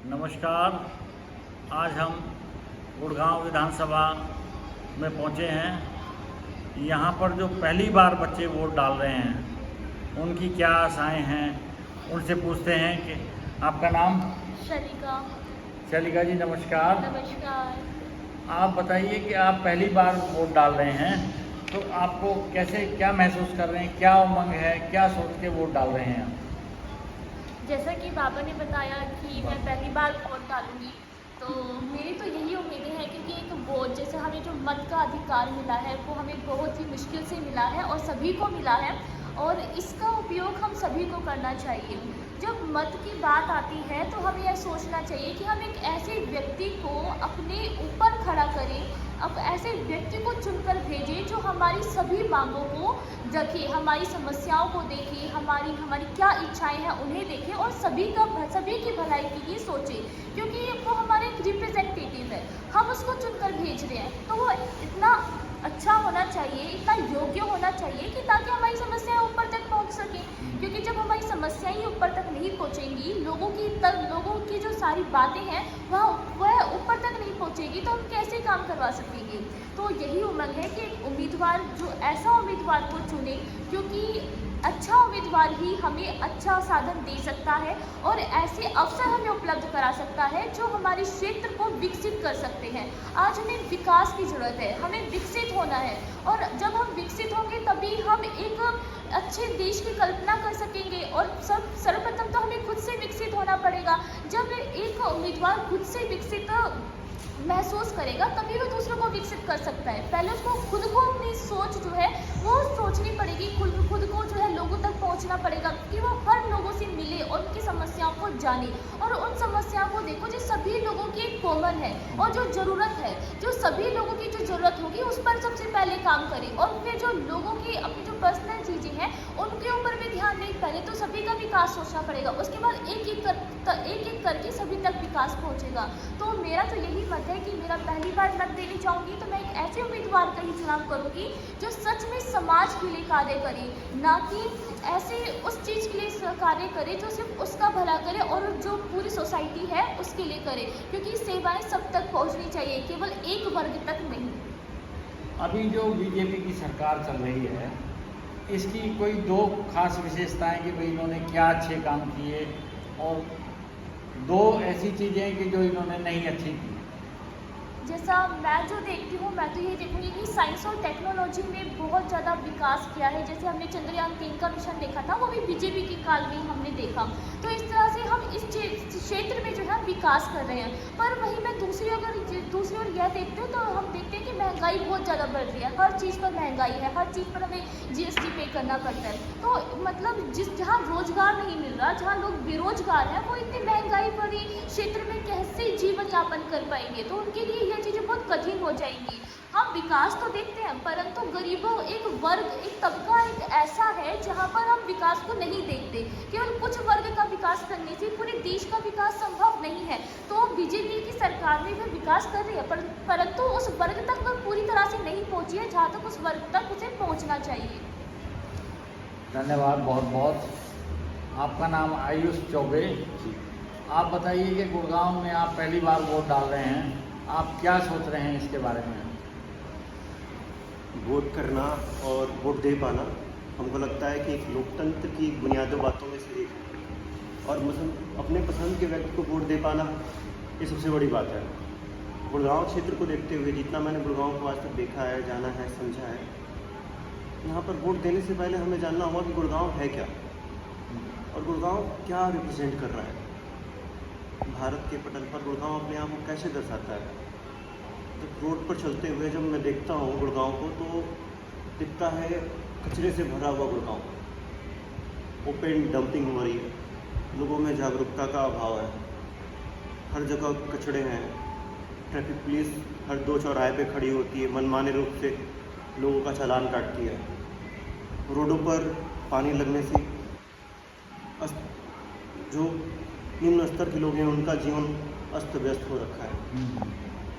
नमस्कार। आज हम गुड़गांव विधानसभा में पहुंचे हैं। यहाँ पर जो पहली बार बच्चे वोट डाल रहे हैं उनकी क्या आशाएं हैं, उनसे पूछते हैं कि आपका नाम? शलिका। शलिका जी नमस्कार। नमस्कार। आप बताइए कि आप पहली बार वोट डाल रहे हैं तो आपको कैसे, क्या महसूस कर रहे हैं, क्या उमंग है, क्या सोच के वोट डाल रहे हैं आप? जैसा कि बाबा ने बताया कि मैं पहली बार वोट डालूंगी, तो मेरी तो यही उम्मीदें हैं क्योंकि एक वोट जैसे हमें जो मत का अधिकार मिला है वो हमें बहुत ही मुश्किल से मिला है और सभी को मिला है और इसका उपयोग हम सभी को करना चाहिए। जब मत की बात आती है तो हमें यह सोचना चाहिए कि हम एक ऐसे व्यक्ति को अपने ऊपर खड़ा करें, अब ऐसे व्यक्ति को चुनकर भेजें जो हमारी सभी मांगों को रखे, हमारी समस्याओं को देखे, हमारी क्या इच्छाएं हैं उन्हें देखें और सभी की भलाई के लिए सोचें, क्योंकि वो हमारे एक रिप्रेजेंटेटिव है, हम उसको चुनकर भेज रहे हैं तो वो इतना अच्छा होना चाहिए, इतना योग्य होना चाहिए कि ताकि हमारी समस्याएं ऊपर तक पहुंच सकें। क्योंकि जब हमारी समस्याएं ही ऊपर तक नहीं पहुंचेंगी, लोगों की जो सारी बातें हैं वह ऊपर तक नहीं पहुंचेगी तो हम कैसे काम करवा सकेंगे। तो यही उमंग है कि उम्मीदवार जो ऐसा उम्मीदवार को चुने, क्योंकि अच्छा उम्मीदवार ही हमें अच्छा साधन दे सकता है और ऐसे अवसर हमें उपलब्ध करा सकता है जो हमारे क्षेत्र को विकसित कर सकते हैं। आज हमें विकास की ज़रूरत है, हमें विकसित होना है और जब हम विकसित होंगे तभी हम एक अच्छे देश की कल्पना कर सकेंगे और सर्वप्रथम तो हमें खुद से विकसित होना पड़ेगा। जब एक उम्मीदवार खुद से विकसित महसूस करेगा तभी वो दूसरों को विकसित कर सकता है। पहले उसको खुद को अपनी सोच जो है वो सोचनी पड़ेगी, खुद को जो है लोगों तक पहुंचना पड़ेगा कि वो हर लोगों से मिले और उनकी समस्याओं को जाने और उन समस्याओं को देखो जो सभी लोगों की एक कॉमन है और जो ज़रूरत है, जो सभी लोगों की जो ज़रूरत होगी उस पर सबसे पहले काम करें और फिर जो लोगों की अपनी जो पर्सनल चीज़ें हैं उनके ऊपर भी ध्यान नहीं। पहले तो सभी का विकास सोचना पड़ेगा, उसके बाद एक एक करके सभी तक विकास पहुंचेगा। तो मेरा तो यही मत है कि मेरा पहली बार मत देनी चाहूँगी तो मैं एक ऐसे उम्मीदवार का ही चुनाव करूँगी जो सच में समाज के लिए कार्य करे, ना कि ऐसे उस चीज़ के लिए कार्य करे जो सिर्फ उसका भला करे और जो पूरी सोसाइटी है उसके लिए करे, क्योंकि सेवाएं सब तक पहुँचनी चाहिए, केवल एक वर्ग तक नहीं। अभी जो बीजेपी की सरकार चल रही है इसकी कोई दो खास विशेषताएं कि भाई इन्होंने क्या अच्छे काम किए और दो ऐसी चीज़ें कि जो इन्होंने नहीं अच्छी की। जैसा मैं जो देखती हूँ, मैं तो ये देखूँगी कि साइंस और टेक्नोलॉजी में बहुत ज़्यादा विकास किया है। जैसे हमने चंद्रयान 3 का मिशन देखा था, वो भी बीजेपी के काल में ही हमने देखा। तो इस तरह से हम इस क्षेत्र में जो है विकास कर रहे हैं। पर वहीं मैं दूसरी ओर यह देखती हूँ तो हम देखते हैं कि महंगाई बहुत ज़्यादा बढ़ रही है, हर चीज़ पर महंगाई है, हर चीज़ पर हमें GST पे करना पड़ता है। तो मतलब जहाँ रोजगार नहीं मिल रहा, जहाँ लोग बेरोजगार हैं, वो इतनी महंगाई भरी क्षेत्र में कैसे जीवन यापन कर पाएंगे, तो उनके लिए यह चीज़ें बहुत कठिन हो जाएंगी। हम विकास तो देखते हैं परंतु गरीबों एक वर्ग, एक तबका एक ऐसा है जहाँ पर हम विकास को नहीं देखते। केवल कुछ वर्ग का विकास करने से पूरे देश का विकास संभव नहीं है। तो बीजेपी की सरकार में वह विकास कर रही है परंतु उस वर्ग तक वह पूरी तरह से नहीं पहुँची है जहाँ तक उस वर्ग तक उसे पहुँचना चाहिए। धन्यवाद बहुत बहुत। आपका नाम आयुष चौबे। आप बताइए कि गुड़गांव में आप पहली बार वोट डाल रहे हैं, आप क्या सोच रहे हैं इसके बारे में? वोट करना और वोट दे पाना हमको लगता है कि एक लोकतंत्र की बुनियादी बातों में से एक है और अपने पसंद के व्यक्ति को वोट दे पाना ये सबसे बड़ी बात है। गुड़गांव क्षेत्र को देखते हुए जितना मैंने गुड़गांव को आज तक देखा है, जाना है, समझा है, यहाँ पर वोट देने से पहले हमें जानना होगा कि गुड़गांव है क्या और गुड़गांव क्या रिप्रेजेंट कर रहा है। भारत के पटल पर गुड़गांव अपने आप को कैसे दर्शाता है। तो रोड पर चलते हुए जब मैं देखता हूँ गुड़गांव को तो दिखता है कचरे से भरा हुआ गुड़गांव, ओपन डंपिंग हो रही है, लोगों में जागरूकता का अभाव है, हर जगह कचड़े हैं, ट्रैफिक पुलिस हर 2 चौराहे पे खड़ी होती है, मनमाने रूप से लोगों का चालान काटती है, रोडों पर पानी लगने से जो निम्न स्तर के लोग हैं उनका जीवन अस्त व्यस्त हो रखा है।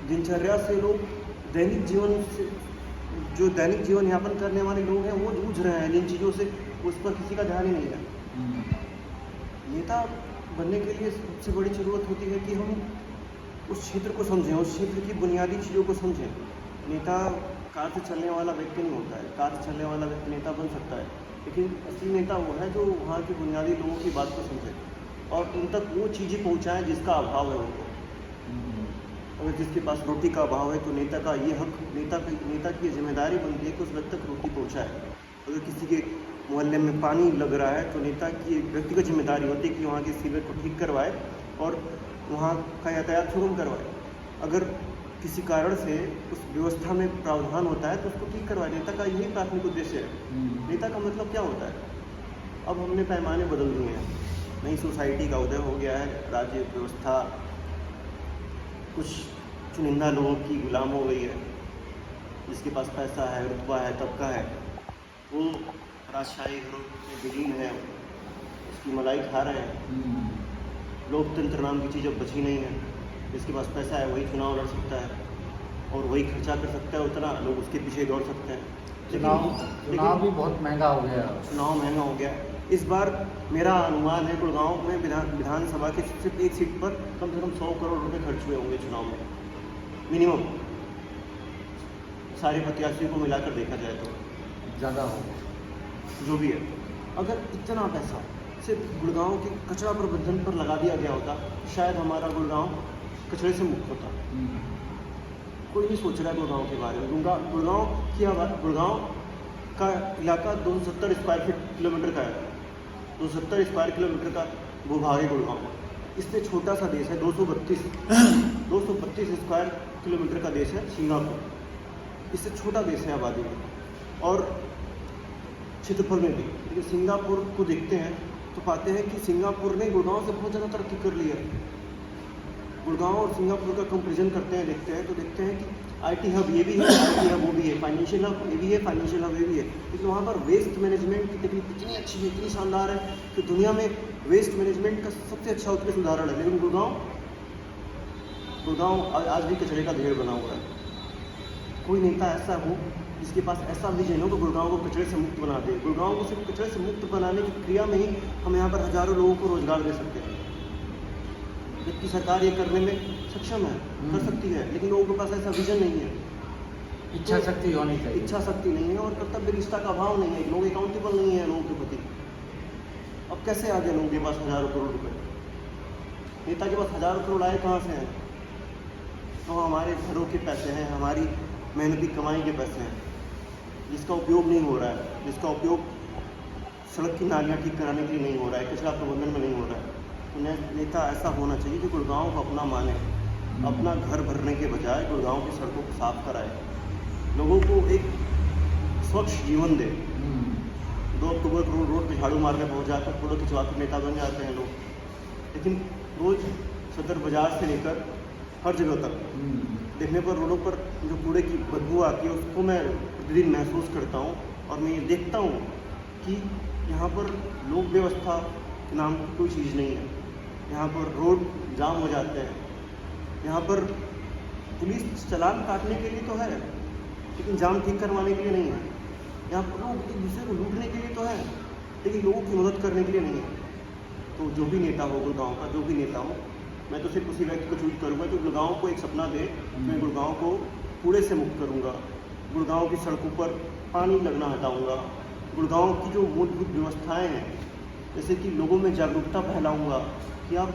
दिनचर्या से लोग दैनिक जीवन यापन करने वाले लोग हैं वो जूझ रहे हैं इन चीज़ों से, उस पर किसी का ध्यान ही नहीं है। नेता बनने के लिए सबसे बड़ी ज़रूरत होती है कि हम उस क्षेत्र को समझें, उस क्षेत्र की बुनियादी चीज़ों को समझें। नेता कार से चलने वाला व्यक्ति नहीं होता है, कार से चलने वाला व्यक्ति नेता बन सकता है, लेकिन असली नेता वो है जो वहाँ के बुनियादी लोगों की बात को समझे और उन तक वो चीज़ें पहुँचाएँ जिसका अभाव है उनको। अगर जिसके पास रोटी का अभाव है तो नेता का ये हक, नेता की जिम्मेदारी बनती है कि उस व्यक्ति तक रोटी पहुँचाए। अगर किसी के मोहल्ले में पानी लग रहा है तो नेता की एक व्यक्तिगत जिम्मेदारी होती है कि वहाँ के सीवर को ठीक करवाए और वहाँ का यातायात सुगम करवाए। अगर किसी कारण से उस व्यवस्था में प्रावधान होता है तो उसको ठीक करवाए। नेता का यही प्राथमिक उद्देश्य है। नेता का मतलब क्या होता है? अब हमने पैमाने बदल दिए हैं, नई सोसाइटी का उदय हो गया है, राज्य व्यवस्था कुछ चुनिंदा लोगों की गुलाम हो गई है। जिसके पास पैसा है, रुतबा है, तबका है, वो राजशाही घरों में विलीन है, उसकी मलाई खा रहे हैं। लोकतंत्र नाम की चीज़ अब बची नहीं है। जिसके पास पैसा है वही चुनाव लड़ सकता है और वही खर्चा कर सकता है, उतना लोग उसके पीछे दौड़ सकते हैं। चुनाव भी बहुत महंगा हो गया। चुनाव महंगा हो गया। इस बार मेरा अनुमान है गुड़गांव में विधानसभा के सिर्फ एक सीट पर कम से कम 100 करोड़ रुपए खर्च हुए होंगे चुनाव में, मिनिमम, सारे प्रत्याशियों को मिलाकर देखा जाए तो ज़्यादा हो गया। जो भी है। अगर इतना पैसा सिर्फ गुड़गांव के कचरा प्रबंधन पर लगा दिया गया होता, शायद हमारा गुड़गांव कचरे से मुक्त होता। कोई नहीं सोच रहा है गुड़गांव के बारे में। गुड़गांव का इलाका 270 स्क्वायर किलोमीटर का है। 270 स्क्वायर किलोमीटर का भूभाग है गुड़गांव। इससे छोटा सा देश है, 232 स्क्वायर किलोमीटर का देश है सिंगापुर। इससे छोटा देश है आबादी में और क्षेत्रफल में भी। लेकिन सिंगापुर को देखते हैं तो पाते हैं कि सिंगापुर ने गुड़गांव से बहुत ज़्यादा तरक्की कर ली है। गुड़गांव और सिंगापुर का कंपेरिजन करते हैं, देखते हैं कि आईटी हब ये भी है, आईटी हब वो भी है, फाइनेंशियल हब ये भी है, फाइनेंशियल हब ये भी है। लेकिन वहाँ पर वेस्ट मैनेजमेंट की तकनीक इतनी अच्छी है, इतनी शानदार है कि दुनिया में वेस्ट मैनेजमेंट का सबसे अच्छा उत्कृष्ट उदाहरण है। लेकिन गुड़गांव आज भी कचरे का ढेर बना हुआ है। कोई नेता ऐसा हो जिसके पास ऐसा विजन हो कि गुड़गांव को कचरे से मुक्त बना दे। गुड़गांव को सिर्फ कचरे से मुक्त बनाने की क्रिया में ही हम यहाँ पर हज़ारों लोगों को रोजगार दे सकते हैं। जबकि सरकार ये करने में सक्षम है, कर सकती है, लेकिन लोगों के पास ऐसा विजन नहीं है, इच्छा शक्ति होनी चाहिए। इच्छा शक्ति नहीं है और कर्तव्य निष्ठा का अभाव नहीं है। लोग अकाउंटेबल नहीं है लोगों के प्रति। अब कैसे आ गए लोगों के पास हज़ारों करोड़ रुपए? नेता के पास हज़ारों करोड़ आए कहाँ से हैं? तो हमारे घरों के पैसे हैं, हमारी मेहनती कमाई के पैसे हैं, जिसका उपयोग नहीं हो रहा है, जिसका उपयोग सड़क की नालियाँ ठीक कराने के लिए नहीं हो रहा है, कचरा प्रबंधन में नहीं हो रहा है। तो नेता ऐसा होना चाहिए कि गुड़गांव को अपना माने, अपना घर भरने के बजाय गुड़गांव की सड़कों को साफ कराए, लोगों को एक स्वच्छ जीवन दे। 2 अक्टूबर को रोड पे झाड़ू मारने पहुँच जाकर फोटो खिंचवा कर नेता बन जाते हैं लोग। लेकिन रोज़ सदर बाजार से लेकर हर जगह तक देखने पर रोडों पर जो कूड़े की बदबू आती है उसको मैं प्रतिदिन महसूस करता हूँ और मैं ये देखता हूँ कि यहाँ पर लोक व्यवस्था के नाम की कोई चीज़ नहीं है। यहाँ पर रोड जाम हो जाते हैं, यहाँ पर पुलिस चालान काटने के लिए तो है लेकिन जाम ठीक करवाने के लिए नहीं है। यहाँ पर लोग एक दूसरे को लूटने के लिए तो है लेकिन लोगों की मदद करने के लिए नहीं है। तो जो भी नेता हो गुड़गांव का, जो भी नेता हो, मैं तो सिर्फ उसी व्यक्ति को चूज करूँगा जो गुड़गांव को एक सपना दे। मैं गुड़गांव को कूड़े से मुक्त करूँगा, गुड़गांव की सड़कों पर पानी लगना हटाऊँगा, गुड़गांव की जो मूलभूत व्यवस्थाएं हैं जैसे कि लोगों में जागरूकता फैलाऊँगा कि आप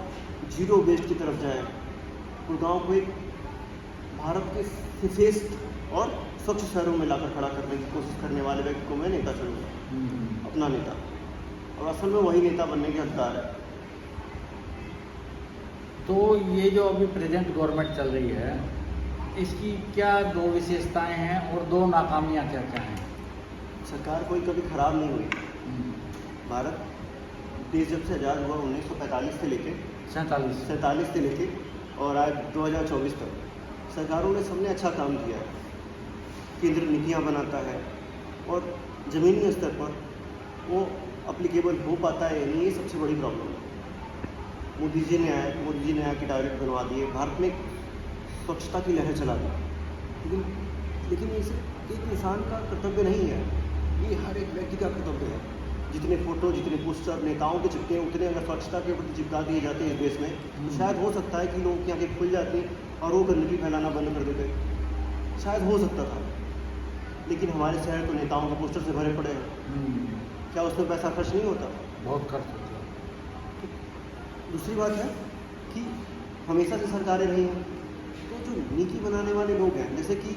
जीरो वेस्ट की तरफ जाएं। गुड़गांव को एक भारत के सफेद और स्वच्छ शहरों में लाकर खड़ा करने की कोशिश करने वाले व्यक्ति को मैं नेता चुनूँगा, अपना नेता। और असल में वही नेता बनने के हकदार है। तो ये जो अभी प्रेजेंट गवर्नमेंट चल रही है इसकी क्या 2 विशेषताएं हैं और 2 नाकामियां क्या क्या हैं? सरकार कोई कभी खराब नहीं हुई। भारत देश जब से आज़ाद हुआ 1945 से लेके 47 से लेके और आज 2024 तक सरकारों ने सबने अच्छा काम किया है। केंद्र नीतियाँ बनाता है और ज़मीनी स्तर पर वो अप्लीकेबल हो पाता है या नहीं, ये सबसे बड़ी प्रॉब्लम है। मोदी जी ने आके टॉयलेट बनवा दिए, भारत में स्वच्छता की लहर चला दी। लेकिन ये सिर्फ एक इंसान का कर्तव्य नहीं है, ये हर एक व्यक्ति का कर्तव्य है। जितने फोटो, जितने पोस्टर नेताओं के चिपके उतने अगर स्वच्छता के प्रति चिपका दिए जाते हैं इस देश में, तो शायद हो सकता है कि लोगों की आंखें खुल जाती और वो गंदगी फैलाना बंद कर देते। शायद हो सकता था, लेकिन हमारे शहर तो नेताओं के पोस्टर से भरे पड़े हैं। क्या उसमें पैसा खर्च नहीं होता? बहुत खर्च होता है। दूसरी बात है कि हमेशा से सरकारें रही हैं, तो जो नीति बनाने वाले लोग हैं, जैसे कि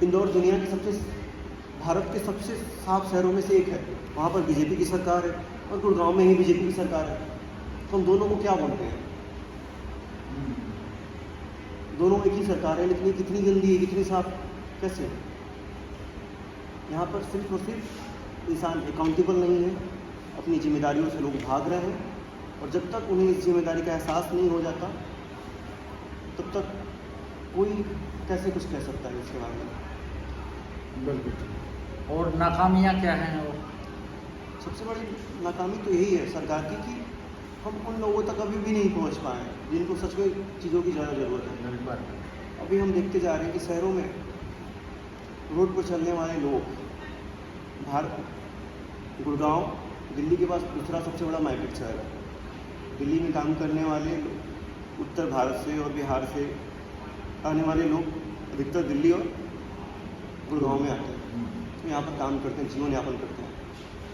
इंदौर दुनिया के भारत के सबसे साफ शहरों में से एक है, वहाँ पर बीजेपी की सरकार है और गुड़गांव में ही बीजेपी की सरकार है, तो हम दोनों को क्या बोलते हैं? दोनों एक ही सरकार है, लेकिन ये कितनी गंदी है, कितनी साफ, कैसे? यहाँ पर सिर्फ और सिर्फ इंसान अकाउंटेबल नहीं है, अपनी जिम्मेदारियों से लोग भाग रहे हैं, और जब तक उन्हें इस जिम्मेदारी का एहसास नहीं हो जाता तब तक कोई कैसे कुछ कह सकता है इसके बारे में। बिल्कुल। और नाकामियाँ क्या हैं? और सबसे बड़ी नाकामी तो यही है सरकार की कि हम उन लोगों तक अभी भी नहीं पहुंच पाए हैं जिनको सच में चीज़ों की ज़्यादा ज़रूरत है। बिल्कुल। अभी हम देखते जा रहे हैं कि शहरों में रोड पर चलने वाले लोग, गुड़गांव दिल्ली के पास दूसरा सबसे बड़ा मार्केट शहर है। दिल्ली में काम करने वाले उत्तर भारत से और बिहार से आने वाले लोग अधिकतर दिल्ली और गुड़गांव में आते हैं, तो यहाँ पर काम करते हैं, जीवन यापन करते हैं।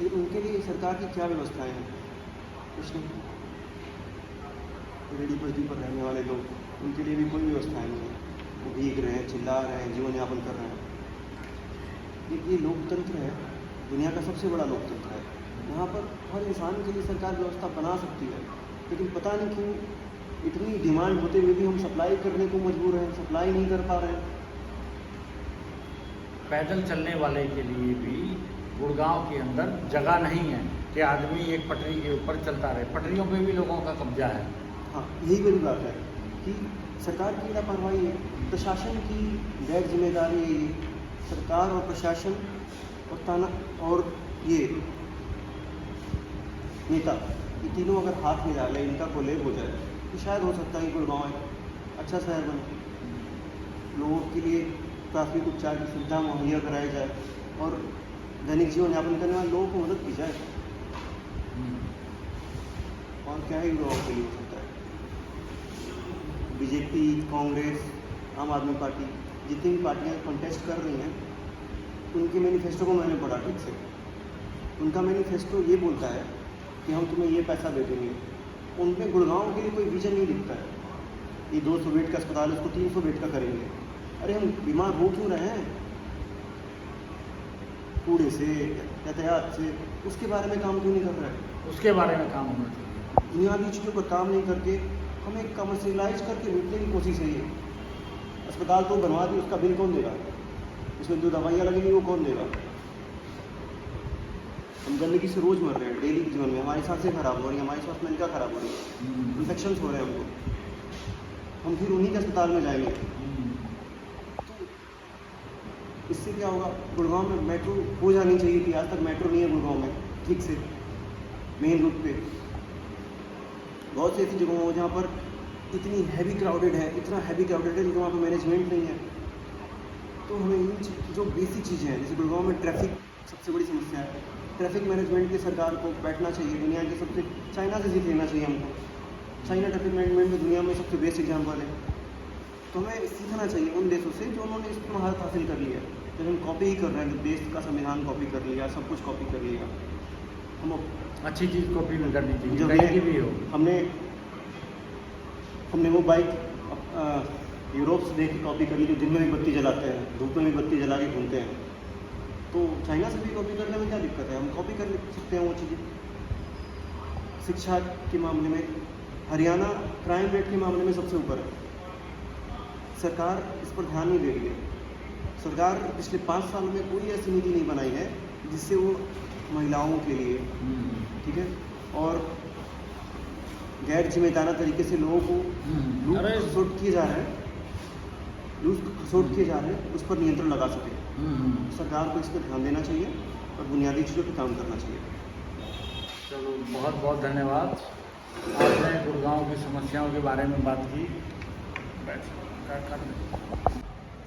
लेकिन उनके लिए सरकार की क्या व्यवस्थाएं हैं? कुछ नहीं। रेडी बस्ती पर रहने वाले लोग, उनके लिए भी कोई व्यवस्थाएं नहीं है, वो भीग रहे हैं, चिल्ला रहे हैं, जीवन यापन कर रहे हैं। ये लोकतंत्र है, दुनिया का सबसे बड़ा लोकतंत्र है। यहाँ पर हर इंसान के लिए सरकार व्यवस्था बना सकती है, लेकिन पता नहीं क्यों इतनी डिमांड होते हुए भी हम सप्लाई करने को मजबूर हैं, सप्लाई नहीं कर पा रहे हैं। पैदल चलने वाले के लिए भी गुड़गांव के अंदर जगह नहीं है कि आदमी एक पटरी के ऊपर चलता रहे। पटरियों पे भी लोगों का कब्जा है। हाँ, यही बड़ी बात है कि सरकार की लापरवाही है, प्रशासन की गैर जिम्मेदारी है। ये सरकार और प्रशासन और ये नेता, ये तीनों अगर हाथ में डालें, इनका कोलेब हो जाए, तो शायद हो सकता है कि गुड़गांव एक अच्छा शहर बने, लोगों के लिए प्राथमिक उपचार की सुविधा मुहैया कराई जाए और दैनिक जीवन यापन करने वाले लोगों को मदद की जाए। और क्या ही गुड़गांव के लिए हो सकता है? बीजेपी, कांग्रेस, आम आदमी पार्टी, जितनी भी पार्टियां कॉन्टेस्ट कर रही हैं, उनके मैनिफेस्टो को मैंने पढ़ा ठीक से। उनका मैनिफेस्टो ये बोलता है कि हम तुम्हें ये पैसा दे देंगे। उनमें गुड़गांव के लिए कोई विजन नहीं दिखता है। ये 200 बेड का अस्पताल है, उसको 300 बेड का करेंगे। अरे हम बीमार हो क्यों रहे हैं? कूड़े से, यातायात से, उसके बारे में काम क्यों नहीं कर रहे हैं? उसके बारे में काम होना चाहिए। बुनियादी चीज़ों पर काम नहीं करके हमें कमर्शियलाइज करके लूटने की कोशिश है। ये अस्पताल तो बनवा दी, उसका बिल कौन देगा? उसमें जो दवाइयाँ लगेंगी वो कौन देगा? हम गंदगी से रोज़ मर रहे हैं डेली जीवन में। हमारी सांसें खराब हो रही हैं, हमारी सांस नलिका खराब हो रही है, इन्फेक्शन हो रहे हैं हमको। हम फिर उन्हीं के अस्पताल में जाएंगे। तो इससे क्या होगा? गुड़गांव में मेट्रो हो जानी चाहिए थी, आज तक मेट्रो नहीं है गुड़गांव में ठीक से, मेन रूट पे। बहुत सी ऐसी जगहों जहाँ पर इतनी हैवी क्राउडेड है, इतना हैवी क्राउडेड है लेकिन वहाँ पर मैनेजमेंट नहीं है। तो हमें इन जो बेसिक चीज़ें हैं, जैसे गुड़गांव में ट्रैफिक सबसे बड़ी समस्या है, ट्रैफिक मैनेजमेंट की सरकार को बैठना चाहिए। दुनिया के सबसे चाइना से सीख लेना चाहिए हमको। चाइना ट्रैफिक मैनेजमेंट में दुनिया में सबसे बेस्ट एग्जाम्पल है। तो हमें सीखना चाहिए उन देशों से जो उन्होंने इस महारत हासिल कर लिया है। जब हम कॉपी ही कर रहे हैं, देश का संविधान कॉपी कर लिया, सब कुछ कॉपी कर लिया, हम अच्छी चीज़ कॉपी नहीं करनी चाहिए, जब कहीं की भी हो। हमने वो बाइक यूरोप से देख के कॉपी कर ली, जो दिन में भी बत्ती जलाते हैं, धूप में भी बत्ती जला के घूमते हैं। तो चाइना से भी कॉपी करने में क्या दिक्कत है? हम कॉपी कर सकते हैं वो चीज़ें। शिक्षा के मामले में हरियाणा क्राइम रेट के मामले में सबसे ऊपर है। सरकार इस पर ध्यान नहीं दे रही है। सरकार पिछले 5 सालों में कोई ऐसी नीति नहीं बनाई है जिससे वो महिलाओं के लिए, ठीक है, और गैर जिम्मेदाराना तरीके से लोगों को लूट खसोट किए जा रहे हैं, उस पर नियंत्रण लगा सके। सरकार को इस पर ध्यान देना चाहिए और बुनियादी चीज़ों पर काम करना चाहिए। चलो, बहुत बहुत धन्यवाद। आपने गुड़गांव की समस्याओं के बारे में बात की।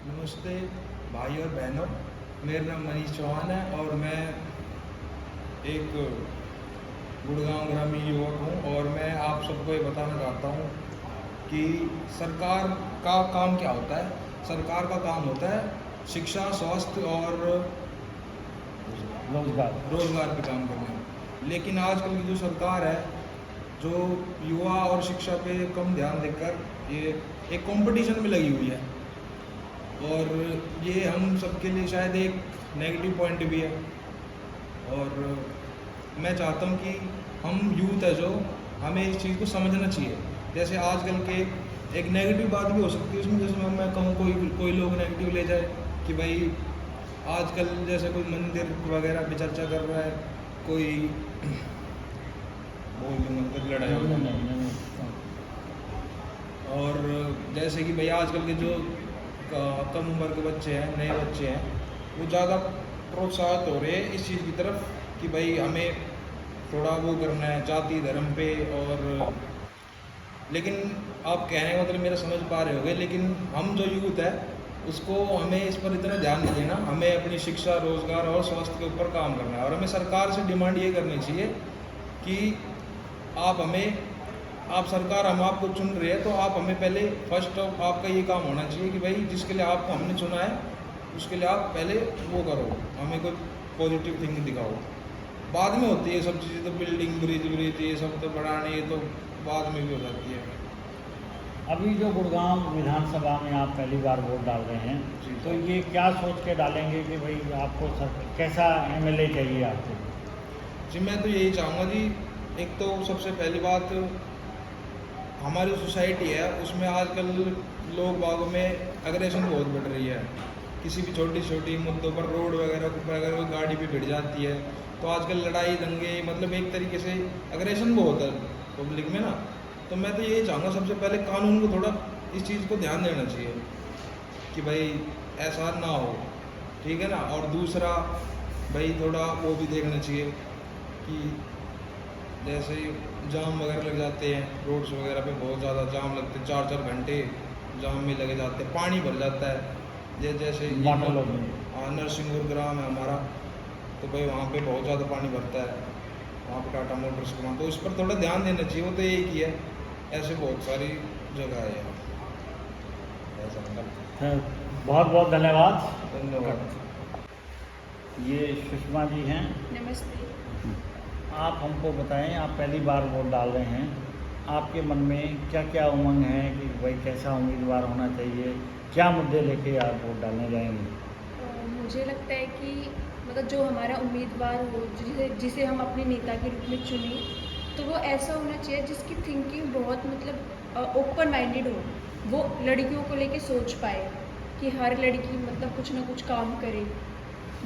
नमस्ते भाई और बहनों, मेरा नाम मनीष चौहान है और मैं एक गुड़गांव ग्रामीण युवक हूँ और मैं आप सबको ये बताना चाहता हूँ कि सरकार का काम क्या होता है। सरकार का काम होता है शिक्षा, स्वास्थ्य और रोजगार पे काम करना। लेकिन आजकल की जो सरकार है, जो युवा और शिक्षा पे कम ध्यान देकर ये एक कंपटीशन में लगी हुई है, और ये हम सबके लिए शायद एक नेगेटिव पॉइंट भी है। और मैं चाहता हूँ कि हम यूथ है जो, हमें इस चीज़ को समझना चाहिए। जैसे आजकल के एक नेगेटिव बात भी हो सकती है उसमें, जैसे मैं कहूँ कोई लोग नेगेटिव ले जाए कि भाई आजकल जैसे कोई मंदिर वगैरह पे चर्चा कर रहा है, कोई मंदिर लड़ाई हो रहा है। और जैसे कि भाई आजकल के जो कम उम्र के बच्चे हैं, नए बच्चे हैं, वो ज़्यादा प्रोत्साहित हो रहे हैं इस चीज़ की तरफ कि भाई हमें थोड़ा वो करना है जाति धर्म पे। और लेकिन आप कहने का मतलब मेरा समझ पा रहे होंगे, लेकिन हम जो यूथ है उसको हमें इस पर इतना ध्यान नहीं देना। हमें अपनी शिक्षा, रोजगार और स्वास्थ्य के ऊपर काम करना है। और हमें सरकार से डिमांड ये करनी चाहिए कि आप सरकार, हम आपको चुन रहे हैं तो आप हमें पहले फर्स्ट ऑफ आपका ये काम होना चाहिए कि भाई जिसके लिए आपको हमने चुना है उसके लिए आप पहले वो करो, हमें कोई पॉजिटिव थिंकिंग दिखाओ। बाद में होती है सब चीज़ें, तो बिल्डिंग ब्रिज ये सब तो बढ़ाने, ये तो बाद में भी हो जाती है। अभी जो गुड़गांव विधानसभा में आप पहली बार वोट डाल रहे हैं, जी। तो ये क्या सोच के डालेंगे कि भाई आपको कैसा एमएलए चाहिए आपको? जी, मैं तो यही चाहूँगा जी, एक तो सबसे पहली बात हमारी सोसाइटी है उसमें आजकल लोग बागों में एग्रेशन बहुत बढ़ रही है। किसी भी छोटी छोटी मुद्दों पर, रोड वगैरह पर अगर कोई गाड़ी भी भिड़ जाती है तो आजकल लड़ाई दंगे, मतलब एक तरीके से एग्रेशन बहुत है पब्लिक में ना। तो मैं तो यही चाहूँगा सबसे पहले कानून को थोड़ा इस चीज़ को ध्यान देना चाहिए कि भाई ऐसा ना हो, ठीक है ना। और दूसरा भाई थोड़ा वो भी देखना चाहिए कि जैसे जाम वगैरह लग जाते हैं रोड्स वगैरह पे, बहुत ज़्यादा जाम लगते हैं, 4-4 घंटे जाम में लगे जाते हैं, पानी भर जाता है। जैसे नरसिंहपुर ग्राम है हमारा, तो भाई वहाँ पे बहुत ज़्यादा पानी भरता है, वहाँ पे टाटा मोटर्स के वहाँ, तो इस पर थोड़ा ध्यान देना चाहिए। वो तो एक ही है, ऐसे बहुत सारी जगह है ऐसा। बहुत बहुत धन्यवाद। धन्यवाद। ये सुषमा जी हैं। नमस्ते। आप हमको बताएं, आप पहली बार वोट डाल रहे हैं, आपके मन में क्या क्या उमंग है कि भाई कैसा उम्मीदवार होना चाहिए, क्या मुद्दे लेके आप वोट डालने जाएंगे? मुझे लगता है कि मतलब जो हमारा उम्मीदवार हो, जिसे हम अपने नेता के रूप में चुने, तो वो ऐसा होना चाहिए जिसकी थिंकिंग बहुत मतलब ओपन माइंडेड हो। वो लड़कियों को लेके सोच पाए कि हर लड़की मतलब कुछ ना कुछ काम करे,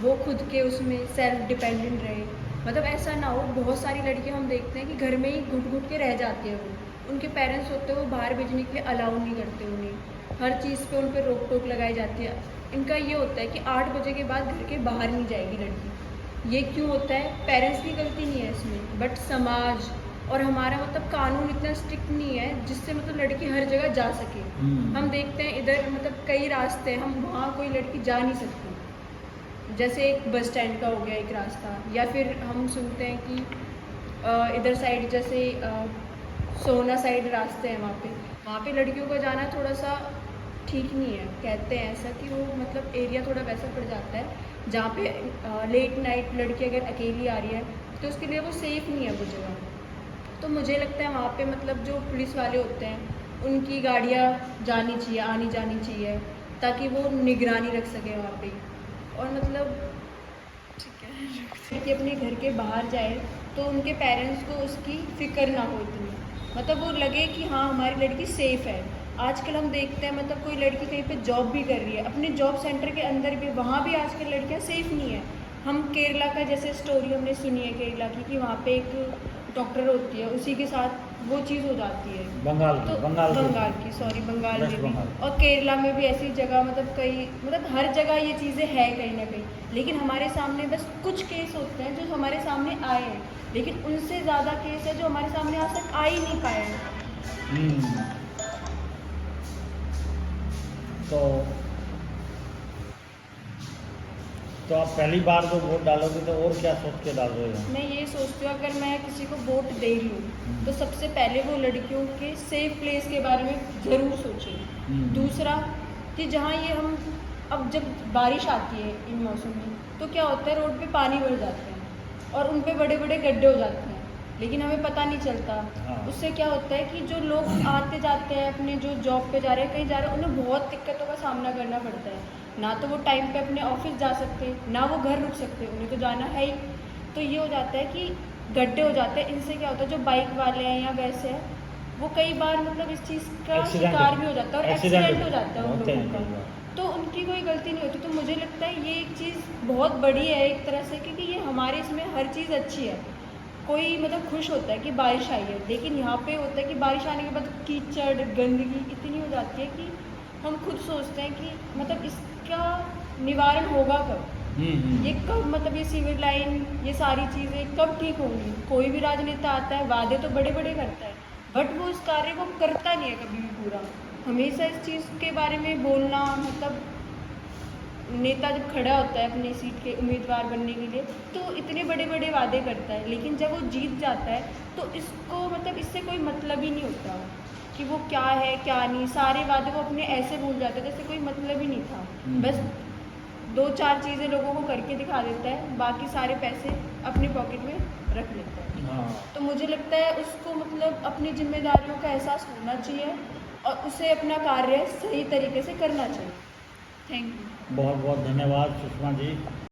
वो खुद के उसमें सेल्फ डिपेंडेंट रहे। मतलब ऐसा ना हो, बहुत सारी लड़कियां हम देखते हैं कि घर में ही घुट घुट के रह जाती है। वो उनके पेरेंट्स होते हैं, वो बाहर भेजने के लिए अलाउ नहीं करते उन्हें, हर चीज़ पे उन पर रोक टोक लगाई जाती है। इनका ये होता है कि 8 बजे के बाद घर के बाहर नहीं जाएगी लड़की। ये क्यों होता है? पेरेंट्स की गलती नहीं है इसमें, बट समाज और हमारा मतलब कानून इतना स्ट्रिक्ट नहीं है जिससे मतलब लड़की हर जगह जा सके। हम देखते हैं इधर मतलब कई रास्ते हैं, हम वहाँ कोई लड़की जा नहीं सकती। जैसे एक बस स्टैंड का हो गया एक रास्ता, या फिर हम सुनते हैं कि इधर साइड जैसे सोना साइड रास्ते हैं, वहाँ पे लड़कियों का जाना थोड़ा सा ठीक नहीं है। कहते हैं ऐसा कि वो मतलब एरिया थोड़ा वैसा पड़ जाता है जहाँ पे लेट नाइट लड़की अगर अकेली आ रही है तो उसके लिए वो सेफ़ नहीं है वो जगह। तो मुझे लगता है वहाँ पे मतलब जो पुलिस वाले होते हैं उनकी गाड़ियाँ जानी चाहिए, आनी जानी चाहिए, ताकि वो निगरानी रख सके वहाँ पे। और मतलब ठीक है कि अपने घर के बाहर जाए तो उनके पेरेंट्स को उसकी फ़िक्र ना हो इतनी, मतलब वो लगे कि हाँ हमारी लड़की सेफ़ है। आजकल हम देखते हैं मतलब कोई लड़की कहीं पे जॉब भी कर रही है, अपने जॉब सेंटर के अंदर भी, वहाँ भी आजकल लड़कियाँ सेफ़ नहीं है। हम केरला का जैसे स्टोरी हमने सुनी है केरला की, कि वहाँ पे एक डॉक्टर होती है, उसी के साथ वो चीज़ हो जाती है। बंगाल में भी, और केरला में भी ऐसी जगह मतलब कई मतलब हर जगह ये चीज़ें हैं कहीं ना कहीं। लेकिन हमारे सामने बस कुछ केस होते हैं जो हमारे सामने आए हैं, लेकिन उनसे ज़्यादा केस है जो हमारे सामने आज तक आ ही नहीं पाए हैं। तो तो आप पहली बार जो वोट डालोगे तो और क्या सोच के डाल रहे हो? मैं ये सोचती हूँ अगर मैं किसी को वोट दे रही हूँ तो सबसे पहले वो लड़कियों के सेफ प्लेस के बारे में ज़रूर सोचें। दूसरा कि जहाँ ये हम अब जब बारिश आती है इन मौसम में तो क्या होता है, रोड पे पानी भर जाते हैं और उन पे बड़े बड़े गड्ढे हो जाते हैं, लेकिन हमें पता नहीं चलता। हाँ। उससे क्या होता है कि जो लोग आते जाते हैं अपने जो जॉब पे जा रहे हैं कहीं जा रहे हैं उन्हें बहुत दिक्कतों का सामना करना पड़ता है। ना तो वो टाइम पे अपने ऑफिस जा सकते, ना वो घर रुक सकते, उन्हें तो जाना है ही। तो ये हो जाता है कि गड्ढे हो जाते हैं। इनसे क्या होता है, जो बाइक वाले हैं या वैसे हैं वो कई बार मतलब इस चीज़ का Accident- शिकार भी हो जाता है और accident एक्सीडेंट हो जाता है उन होते हैं लोगों कई का। बार। तो उनकी कोई गलती नहीं होती। तो मुझे लगता है ये एक चीज़ बहुत बड़ी है एक तरह से, क्योंकि ये हमारे इसमें हर चीज़ अच्छी है। कोई मतलब खुश होता है कि बारिश आई है, लेकिन यहाँ पे होता है कि बारिश आने के बाद कीचड़ गंदगी इतनी हो जाती है कि हम खुद सोचते हैं कि मतलब इसका निवारण होगा कब, ये कब, मतलब ये सिविल लाइन ये सारी चीज़ें कब ठीक होंगी। कोई भी राजनेता आता है वादे तो बड़े बड़े करता है बट वो उस कार्य को करता नहीं है कभी भी पूरा। हमेशा इस चीज़ के बारे में बोलना, मतलब नेता जब खड़ा होता है अपनी सीट के उम्मीदवार बनने के लिए तो इतने बड़े बड़े वादे करता है, लेकिन जब वो जीत जाता है तो इसको मतलब इससे कोई मतलब ही नहीं होता कि वो क्या है क्या नहीं। सारे वादे वो अपने ऐसे भूल जाते हैं जैसे कोई मतलब ही नहीं था। बस 2-4 चीज़ें लोगों को करके दिखा देता है, बाकी सारे पैसे अपने पॉकेट में रख लेता है। हाँ। तो मुझे लगता है उसको मतलब अपनी जिम्मेदारियों का एहसास होना चाहिए और उसे अपना कार्य सही तरीके से करना चाहिए। Thank you. बहुत बहुत धन्यवाद सुषमा जी।